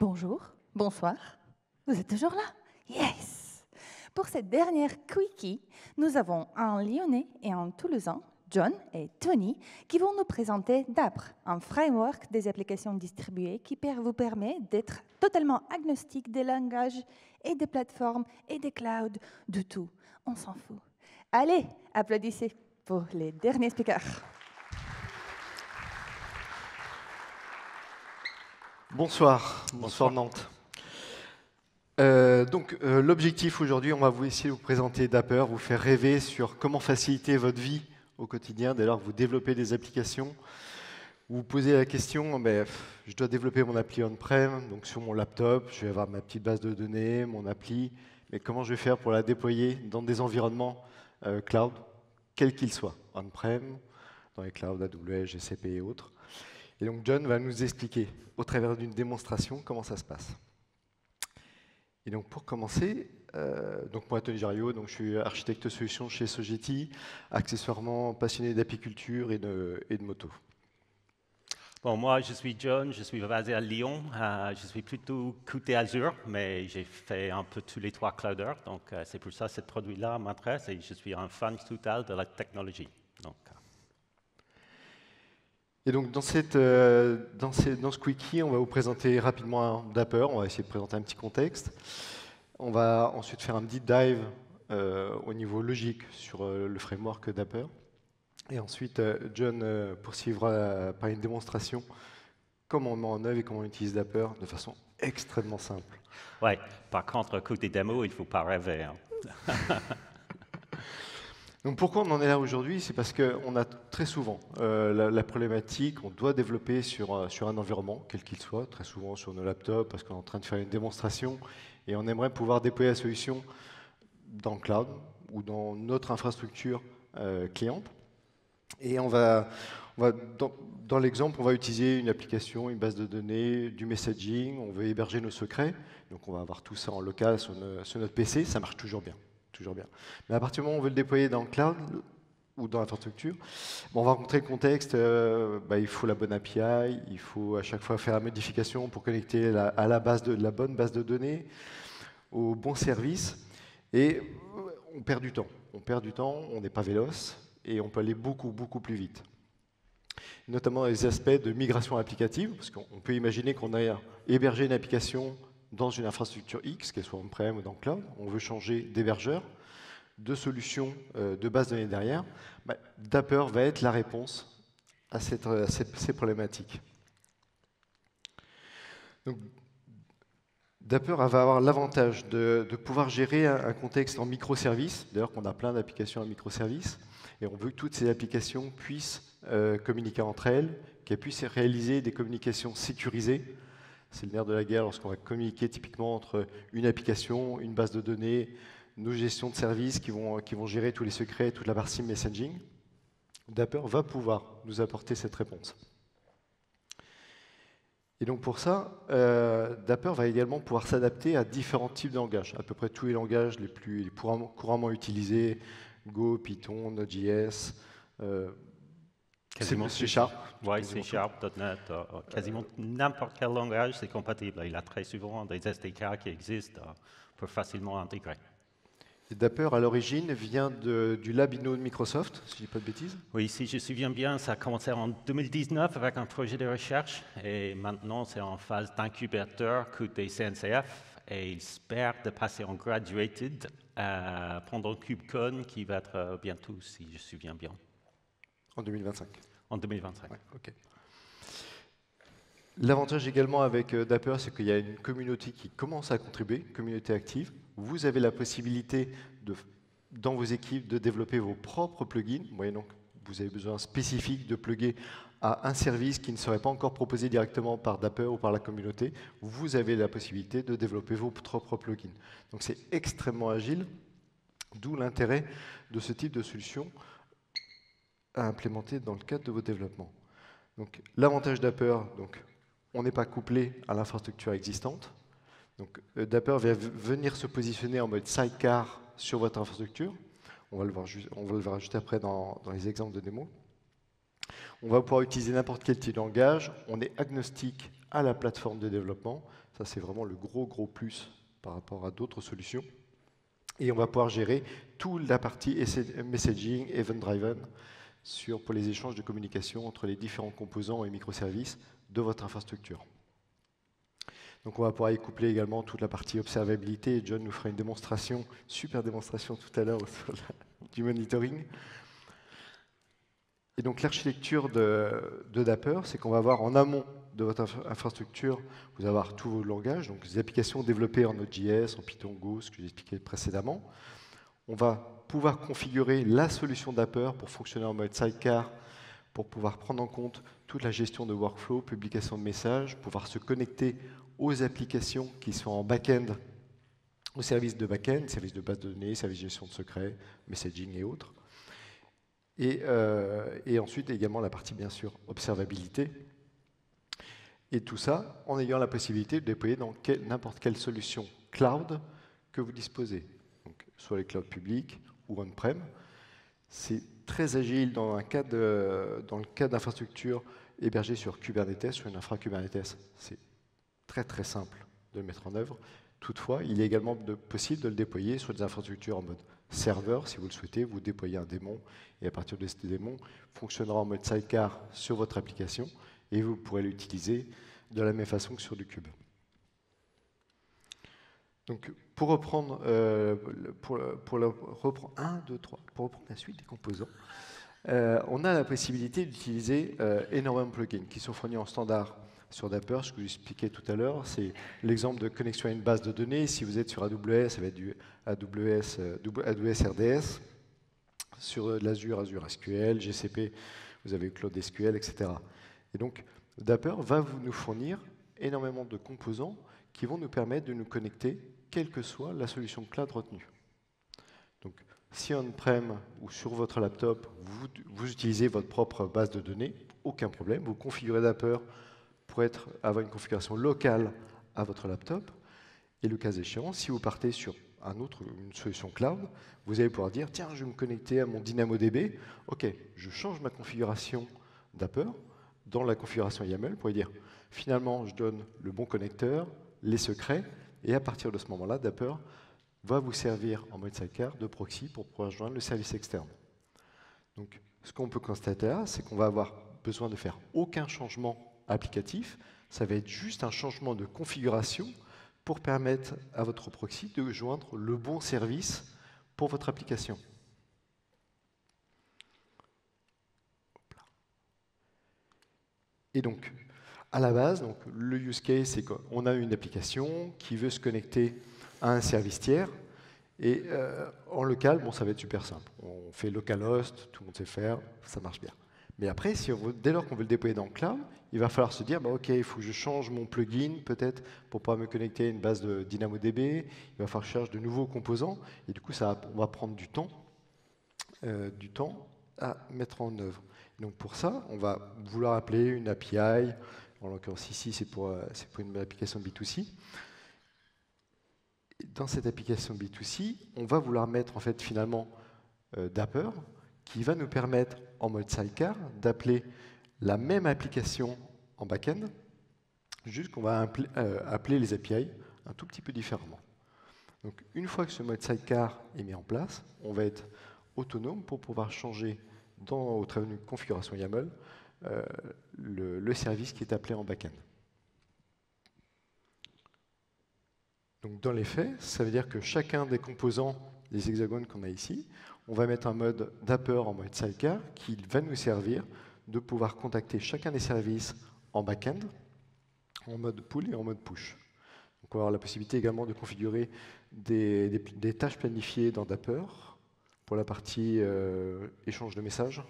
Bonjour, bonsoir. Vous êtes toujours là? Yes! Pour cette dernière Quickie, nous avons un Lyonnais et un Toulousain, John et Tony, qui vont nous présenter Dapr, un framework des applications distribuées qui vous permet d'être totalement agnostique des langages et des plateformes et des clouds, de tout. On s'en fout. Allez, applaudissez pour les derniers speakers. Bonsoir, bonsoir Nantes. L'objectif aujourd'hui, on va essayer de vous présenter Dapr, vous faire rêver sur comment faciliter votre vie au quotidien dès lors que vous développez des applications. Vous vous posez la question, je dois développer mon appli on-prem, donc sur mon laptop, je vais avoir ma petite base de données, mon appli, mais comment je vais faire pour la déployer dans des environnements cloud, quels qu'ils soient, on-prem, dans les clouds AWS, GCP et autres. Et donc John va nous expliquer au travers d'une démonstration comment ça se passe. Et donc pour commencer, moi Tony Jariot, donc je suis architecte solution chez Sogeti, accessoirement passionné d'apiculture et de moto. Bon, moi je suis John, je suis basé à Lyon, je suis plutôt côté Azure, mais j'ai fait un peu tous les trois clouders, donc c'est pour ça que ce produit-là m'intéresse et je suis un fan total de la technologie. Et donc dans ce quickie, on va vous présenter rapidement Dapr, on va essayer de présenter un petit contexte. On va ensuite faire un deep dive au niveau logique sur le framework Dapr. Et ensuite, John poursuivra par une démonstration comment on met en œuvre et comment on utilise Dapr de façon extrêmement simple. Ouais, par contre, côté démo, il ne faut pas rêver. Hein. Donc pourquoi on en est là aujourd'hui? C'est parce qu'on a très souvent la problématique, on doit développer sur un environnement, quel qu'il soit, très souvent sur nos laptops, parce qu'on est en train de faire une démonstration, et on aimerait pouvoir déployer la solution dans le cloud ou dans notre infrastructure cliente. Et dans l'exemple, on va utiliser une application, une base de données, du messaging, on veut héberger nos secrets, donc on va avoir tout ça en local sur notre PC, ça marche toujours bien. Toujours bien. Mais à partir du moment où on veut le déployer dans le cloud ou dans l'infrastructure, on va rencontrer le contexte, il faut la bonne API, il faut à chaque fois faire la modification pour connecter à la bonne base de données, au bon service, et on perd du temps. On perd du temps, on n'est pas véloce, et on peut aller beaucoup, beaucoup plus vite. Notamment dans les aspects de migration applicative, parce qu'on peut imaginer qu'on a hébergé une application dans une infrastructure X, qu'elle soit on-prem ou dans le cloud, on veut changer d'hébergeur, de solution de base de données derrière, Dapr va être la réponse à ces problématiques. Donc, Dapr va avoir l'avantage de pouvoir gérer un contexte en microservices, d'ailleurs qu'on a plein d'applications en microservices, et on veut que toutes ces applications puissent communiquer entre elles, qu'elles puissent réaliser des communications sécurisées. C'est le nerf de la guerre lorsqu'on va communiquer typiquement entre une application, une base de données, nos gestions de services qui vont gérer tous les secrets, toute la partie messaging. Dapr va pouvoir nous apporter cette réponse. Et donc pour ça, Dapr va également pouvoir s'adapter à différents types de langages, à peu près tous les langages les plus couramment utilisés, Go, Python, Node.js, quasiment C#. Oui, C#, .NET, quasiment n'importe quel langage, c'est compatible. Il y a très souvent des SDK qui existent pour facilement intégrer. Et Dapr, à l'origine, vient du lab Inno de Microsoft, si je ne dis pas de bêtises. Oui, si je me souviens bien, ça a commencé en 2019 avec un projet de recherche, et maintenant c'est en phase d'incubateur côté CNCF, et ils espèrent de passer en graduated pendant KubeCon, qui va être bientôt, si je me souviens bien. En 2025. En 2025. Ouais, ok. L'avantage également avec Dapr, c'est qu'il y a une communauté qui commence à contribuer, communauté active. Vous avez la possibilité, dans vos équipes, de développer vos propres plugins. Donc, vous avez besoin spécifique de plugger à un service qui ne serait pas encore proposé directement par Dapr ou par la communauté. Vous avez la possibilité de développer vos propres plugins. Donc, c'est extrêmement agile, d'où l'intérêt de ce type de solution à implémenter dans le cadre de vos développements. Donc, l'avantage Dapr, on n'est pas couplé à l'infrastructure existante. Donc, Dapr va venir se positionner en mode sidecar sur votre infrastructure. On va le voir juste après dans les exemples de démo. On va pouvoir utiliser n'importe quel type de langage. On est agnostique à la plateforme de développement. Ça, c'est vraiment le gros plus par rapport à d'autres solutions. Et on va pouvoir gérer toute la partie messaging, event-driven, pour les échanges de communication entre les différents composants et microservices de votre infrastructure. Donc on va pouvoir y coupler également toute la partie observabilité. John nous fera une démonstration, super démonstration tout à l'heure du monitoring. Et donc l'architecture de Dapper, c'est qu'on va avoir en amont de votre infrastructure, vous allez avoir tous vos langages, donc des applications développées en Node.js, en Python, Go, ce que j'ai expliqué précédemment. On va pouvoir configurer la solution Dapper pour fonctionner en mode sidecar, pour pouvoir prendre en compte toute la gestion de workflow, publication de messages, pouvoir se connecter aux applications qui sont en back-end, aux services de back-end, services de base de données, services de gestion de secrets, messaging et autres. Et ensuite également la partie bien sûr observabilité. Et tout ça en ayant la possibilité de déployer dans n'importe quelle solution cloud que vous disposez. Donc, soit les clouds publics ou on-prem. C'est très agile dans le cadre d'infrastructures hébergées sur Kubernetes, sur une infra Kubernetes. C'est très simple de le mettre en œuvre. Toutefois, il est également possible de le déployer sur des infrastructures en mode serveur, si vous le souhaitez. Vous déployez un démon et à partir de ce démon, fonctionnera en mode sidecar sur votre application et vous pourrez l'utiliser de la même façon que sur du cube. Donc, pour reprendre, pour reprendre la suite des composants, on a la possibilité d'utiliser énormément de plugins qui sont fournis en standard sur Dapper. Ce que je vous expliquais tout à l'heure, c'est l'exemple de connexion à une base de données. Si vous êtes sur AWS, ça va être du AWS RDS. Sur l'Azure, Azure SQL, GCP, vous avez Cloud SQL, etc. Et donc, Dapper va nous fournir énormément de composants qui vont nous permettre de nous connecter, quelle que soit la solution cloud retenue. Donc, si on-prem ou sur votre laptop, vous utilisez votre propre base de données, aucun problème. Vous configurez Dapper pour avoir une configuration locale à votre laptop. Et le cas échéant, si vous partez sur une solution cloud, vous allez pouvoir dire, tiens, je vais me connecter à mon DynamoDB. OK, je change ma configuration Dapper dans la configuration YAML pour dire, finalement, je donne le bon connecteur, les secrets, et à partir de ce moment-là, Dapper va vous servir en mode sidecar de proxy pour pouvoir joindre le service externe. Donc, ce qu'on peut constater là, c'est qu'on va avoir besoin de faire aucun changement applicatif. Ça va être juste un changement de configuration pour permettre à votre proxy de joindre le bon service pour votre application. Et donc, à la base, donc, le use case, c'est qu'on a une application qui veut se connecter à un service tiers. Et en local, bon, ça va être super simple. On fait localhost, tout le monde sait faire, ça marche bien. Mais après, dès lors qu'on veut le déployer dans le cloud, il va falloir se dire, bah, OK, il faut que je change mon plugin peut-être pour pouvoir me connecter à une base de DynamoDB. Il va falloir que je cherche de nouveaux composants. Et du coup, on va prendre du temps à mettre en œuvre. Donc pour ça, on va vouloir appeler une API. En l'occurrence ici, c'est pour une application B2C. Dans cette application B2C, on va vouloir mettre en fait finalement Dapper, qui va nous permettre en mode sidecar d'appeler la même application en back-end, juste qu'on va appeler les API un tout petit peu différemment. Donc une fois que ce mode sidecar est mis en place, on va être autonome pour pouvoir changer au travers d'une configuration YAML le service qui est appelé en back-end. Donc dans les faits, ça veut dire que chacun des composants, les hexagones qu'on a ici, on va mettre un mode Dapper en mode sidecar qui va nous servir de pouvoir contacter chacun des services en back-end, en mode pull et en mode push. Donc on va avoir la possibilité également de configurer des tâches planifiées dans Dapper pour la partie échange de messages,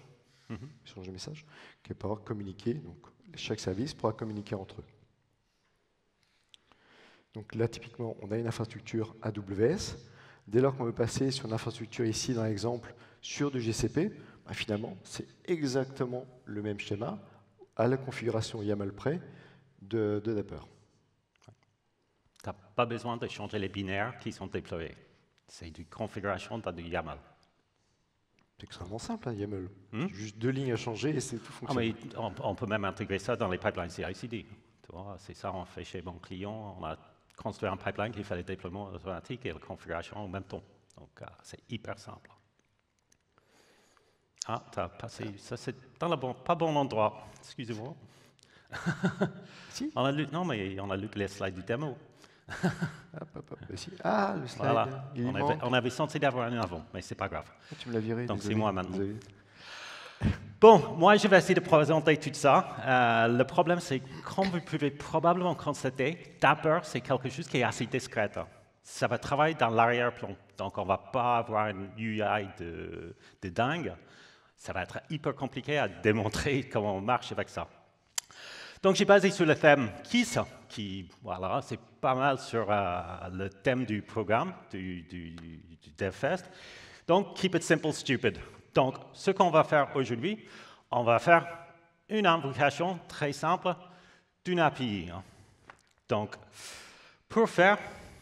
qui pourra communiquer. Donc chaque service pourra communiquer entre eux. Donc là, typiquement, on a une infrastructure AWS. Dès lors qu'on veut passer sur une infrastructure ici, dans l'exemple, sur du GCP, bah finalement, c'est exactement le même schéma à la configuration YAML près de Dapper. Tu n'as pas besoin de changer les binaires qui sont déployés. C'est une configuration du YAML. C'est extrêmement simple, hein, YAML. Juste 2 lignes à changer et c'est tout fonctionne. On peut même intégrer ça dans les pipelines CI/CD. Tu vois, c'est ça qu'on fait chez mon client. On a construit un pipeline qui fait les déploiements automatiques et la configuration en même temps. Donc, c'est hyper simple. Ah, tu as passé... Ça, c'est dans le pas bon endroit. Excusez-moi. Si. Non, mais on a lu les slides du démo. Si. Ah, le slide, Voilà. il manque. On avait censé d'avoir un avant, mais c'est pas grave. Ah, tu me l'as viré. Donc, désolé. c'est moi maintenant. Bon, moi, je vais essayer de présenter tout ça. Le problème, c'est comme vous pouvez probablement constater, Dapper, c'est quelque chose qui est assez discret. Ça va travailler dans l'arrière-plan. Donc, on ne va pas avoir une UI de dingue. Ça va être hyper compliqué à démontrer comment on marche avec ça. Donc, j'ai basé sur le thème KISS, qui, voilà, c'est pas mal sur le thème du programme, du DevFest. Donc, keep it simple, stupid. Donc, ce qu'on va faire aujourd'hui, on va faire une invocation très simple d'une API. Donc, pour faire,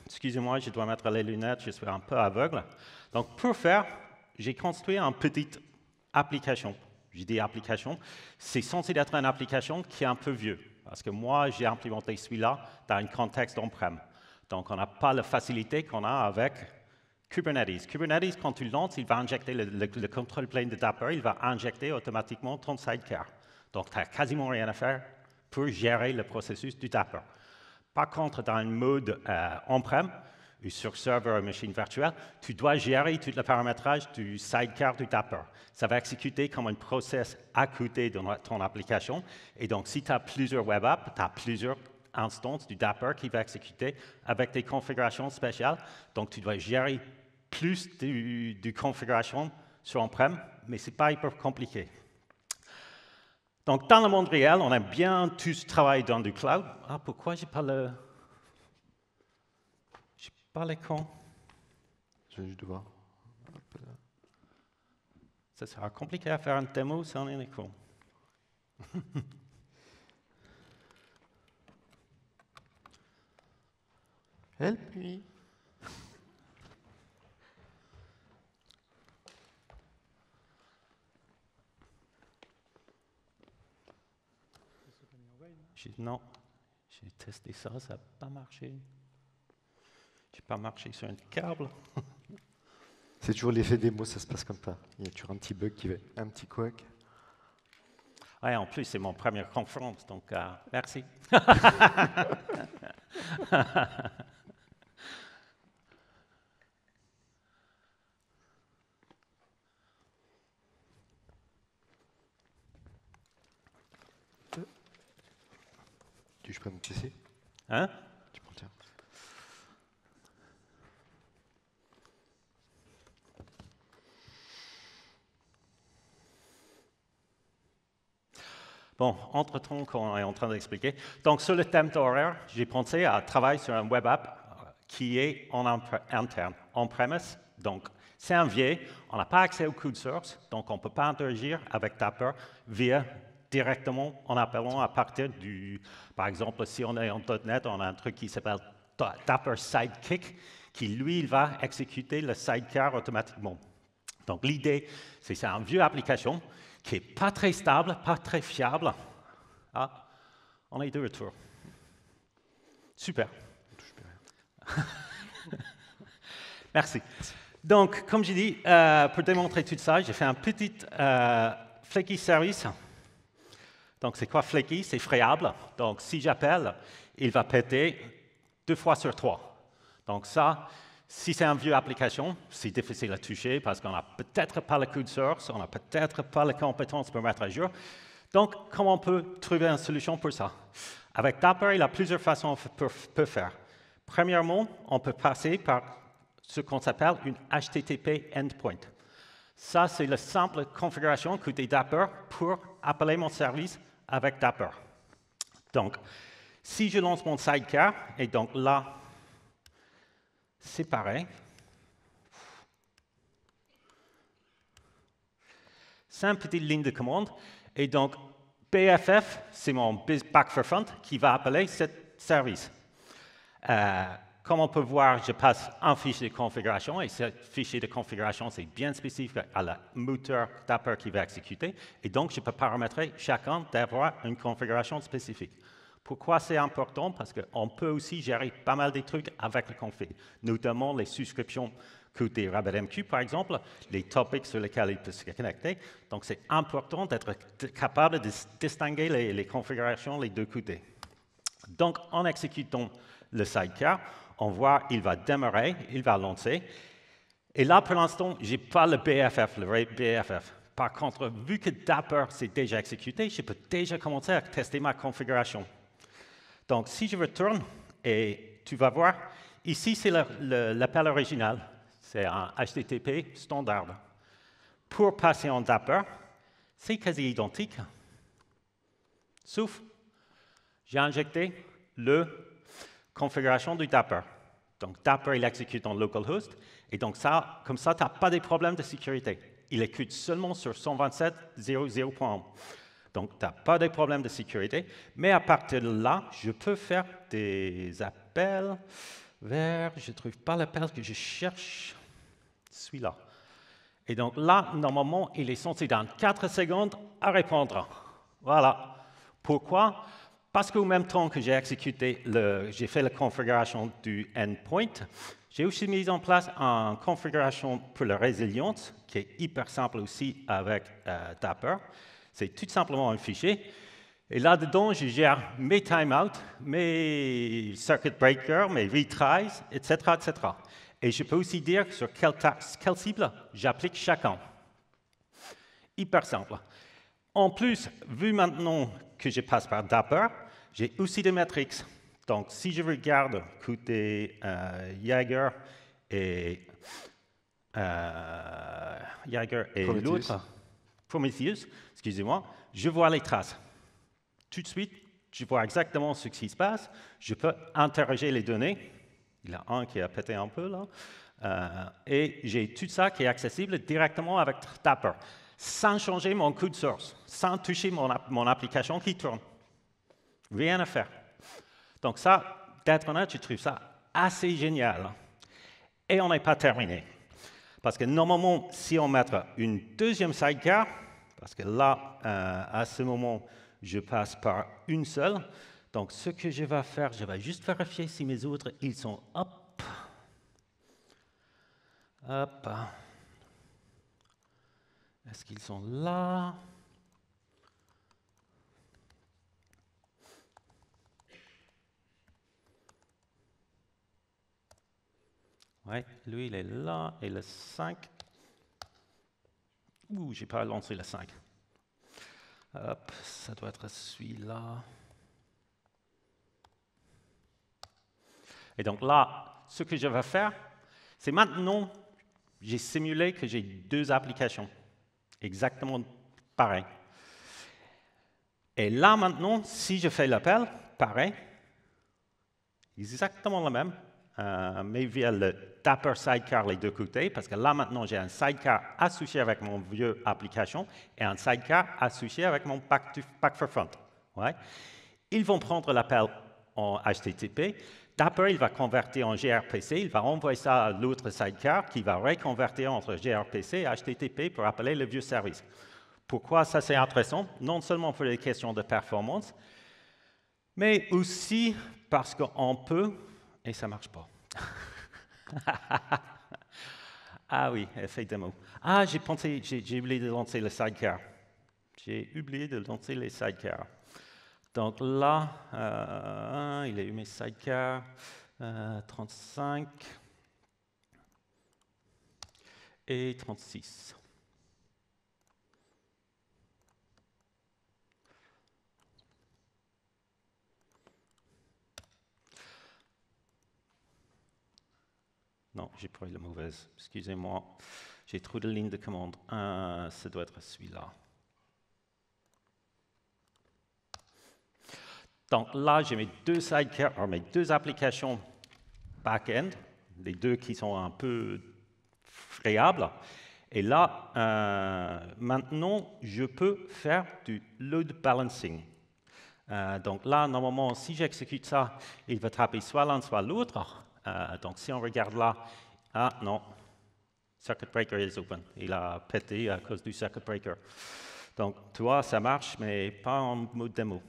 excusez-moi, je dois mettre les lunettes, je suis un peu aveugle. Donc, pour faire, j'ai construit une petite application. Je dis application, c'est censé être une application qui est un peu vieux. Parce que moi, j'ai implémenté celui-là dans un contexte on-prem. Donc, on n'a pas la facilité qu'on a avec Kubernetes. Kubernetes, quand tu le lances, il va injecter le control plane de Dapper, il va injecter automatiquement ton sidecar. Donc, tu n'as quasiment rien à faire pour gérer le processus du Dapper. Par contre, dans un mode on-prem, ou sur serveur ou machine virtuelle, tu dois gérer tout le paramétrage du sidecar du Dapper. Ça va exécuter comme un process à côté de ton application. Et donc, si tu as plusieurs web apps, tu as plusieurs instances du Dapper qui va exécuter avec des configurations spéciales. Donc, tu dois gérer plus de configuration sur on-prem, mais ce n'est pas hyper compliqué. Donc, dans le monde réel, on aime bien tous travailler dans du cloud. Ah, pourquoi j'ai pas le... Pas l'écran. Je vais juste voir. Ça sera compliqué à faire une démo sans un écran. Help me. Non, j'ai testé ça, ça n'a pas marché. Je n'ai pas marché sur un câble. C'est toujours l'effet démo, ça se passe comme ça. Il y a toujours un petit bug qui va, un petit couac. Ouais, en plus, c'est mon première conférence, donc merci. Je prends mon PC. Hein? Tu prends le tien. Bon, entre-temps, qu'on est en train d'expliquer. Donc, sur le thème d'horaire, j'ai pensé à travailler sur un web app qui est en interne, on-premise. Donc, c'est un vieil, on n'a pas accès au code source, donc on ne peut pas interagir avec Dapper directement en appelant à partir du... Par exemple, si on est en .NET, on a un truc qui s'appelle Dapper Sidekick, qui, lui, il va exécuter le sidecar automatiquement. Donc, l'idée, c'est une vieille application qui n'est pas très stable, pas très fiable. Ah, on est de retour. Super. Merci. Donc, comme j'ai dit, pour démontrer tout ça, j'ai fait un petit flaky service. Donc, c'est quoi flaky? C'est friable. Donc, si j'appelle, il va péter 2 fois sur 3. Donc, ça, si c'est une vieille application, c'est difficile à toucher parce qu'on n'a peut-être pas le code source, on n'a peut-être pas les compétences pour mettre à jour. Donc, comment on peut trouver une solution pour ça? Avec Dapper, il y a plusieurs façons pour faire. Premièrement, on peut passer par ce qu'on appelle une HTTP endpoint. Ça, c'est la simple configuration côté Dapper pour appeler mon service avec Dapper. Donc, si je lance mon sidecar, et donc là, c'est pareil. C'est une petite ligne de commande. Et donc, BFF, c'est mon back for front qui va appeler ce service. Comme on peut voir, je passe un fichier de configuration, et ce fichier de configuration, c'est bien spécifique à la moteur Dapper qui va exécuter. Et donc, je peux paramétrer chacun d'avoir une configuration spécifique. Pourquoi c'est important? Parce qu'on peut aussi gérer pas mal des trucs avec le config, notamment les souscriptions côté RabbitMQ, par exemple, les topics sur lesquels il peut se connecter. Donc, c'est important d'être capable de distinguer les configurations les deux côtés. Donc, en exécutant le sidecar, on voit qu'il va démarrer, il va lancer. Et là, pour l'instant, je n'ai pas le BFF, le vrai BFF. Par contre, vu que Dapper s'est déjà exécuté, je peux déjà commencer à tester ma configuration. Donc, si je retourne, et tu vas voir, ici, c'est l'appel original. C'est un HTTP standard. Pour passer en Dapper, c'est quasi identique. Sauf, j'ai injecté la configuration du Dapper. Donc, Dapper, il exécute en localhost. Et donc, ça, comme ça, tu n'as pas de problème de sécurité. Il exécute seulement sur 127.0.0.1. Donc, tu n'as pas de problème de sécurité. Mais à partir de là, je peux faire des appels vers... Je ne trouve pas l'appel que je cherche. Celui-là. Et donc là, normalement, il est censé dans 4 secondes à répondre. Voilà. Pourquoi? Parce qu'au même temps que j'ai j'ai fait la configuration du endpoint, j'ai aussi mis en place une configuration pour la résilience, qui est hyper simple aussi avec Dapper. C'est tout simplement un fichier. Et là-dedans, je gère mes timeouts, mes circuit breakers, mes retries, etc., etc. Et je peux aussi dire sur quelle cible j'applique chacun. Hyper simple. En plus, vu maintenant que je passe par Dapper, j'ai aussi des métriques. Donc, si je regarde côté Jaeger et l'autre, Prometheus, excusez-moi, je vois les traces. Tout de suite, je vois exactement ce qui se passe. Je peux interroger les données. Il y a un qui a pété un peu là. Et j'ai tout ça qui est accessible directement avec Dapper, sans changer mon code source, sans toucher mon application qui tourne. Rien à faire. Donc ça, d'être honnête, je trouve ça assez génial. Et on n'est pas terminé. Parce que normalement, si on met une deuxième sidecar, parce que là, à ce moment, je passe par une seule. Donc, ce que je vais faire, je vais juste vérifier si mes autres, ils sont up. Hop. Est-ce qu'ils sont là? Oui, lui, il est là. Et le 5. Ouh, je n'ai pas lancé le 5. Hop, ça doit être celui-là. Et donc là, ce que je vais faire, c'est maintenant, j'ai simulé que j'ai deux applications, exactement pareilles. Et là maintenant, si je fais l'appel, pareil, exactement le même, mais via le Dapper Sidecar les deux côtés, parce que là maintenant, j'ai un sidecar associé avec mon vieux application et un sidecar associé avec mon back for front. Ouais. Ils vont prendre l'appel en HTTP. Dapper, il va convertir en gRPC, il va envoyer ça à l'autre sidecar qui va reconvertir entre gRPC et HTTP pour appeler le vieux service. Pourquoi ça c'est intéressant? Non seulement pour les questions de performance, mais aussi parce qu'on peut, et ça ne marche pas. Ah oui, effet démo. Ah, j'ai oublié de lancer le sidecar. J'ai oublié de lancer les sidecars. Donc là, il a eu mes sidecars, 35 et 36. Non, j'ai pris la mauvaise. Excusez-moi. J'ai trop de lignes de commande. Ça doit être celui-là. Donc là, j'ai mes deux sidecars, mes deux applications back-end, les deux qui sont un peu friables. Et là, maintenant, je peux faire du load balancing. Donc là, normalement, si j'exécute ça, il va taper soit l'un, soit l'autre. Donc si on regarde là, ah non, circuit breaker is open. Il a pété à cause du circuit breaker. Donc tu vois, ça marche, mais pas en mode démo.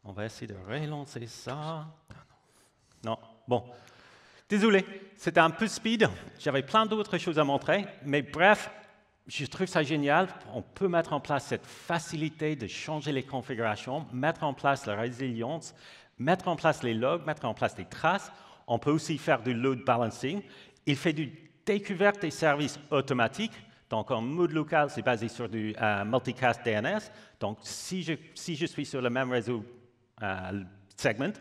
On va essayer de relancer ça. Non, bon. Désolé, c'était un peu speed. J'avais plein d'autres choses à montrer. Mais bref, je trouve ça génial. On peut mettre en place cette facilité de changer les configurations, mettre en place la résilience, mettre en place les logs, mettre en place des traces. On peut aussi faire du load balancing. Il fait du découverte des services automatiques. Donc, en mode local, c'est basé sur du multicast DNS. Donc, si je suis sur le même réseau segment,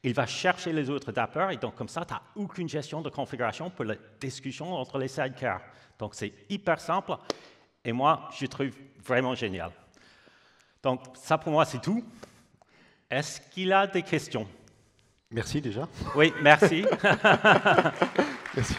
il va chercher les autres adapteurs. Et donc, comme ça, tu n'as aucune gestion de configuration pour la discussion entre les sidecars. Donc, c'est hyper simple. Et moi, je trouve vraiment génial. Donc, ça, pour moi, c'est tout. Est-ce qu'il a des questions? Merci déjà. Oui, merci. Merci.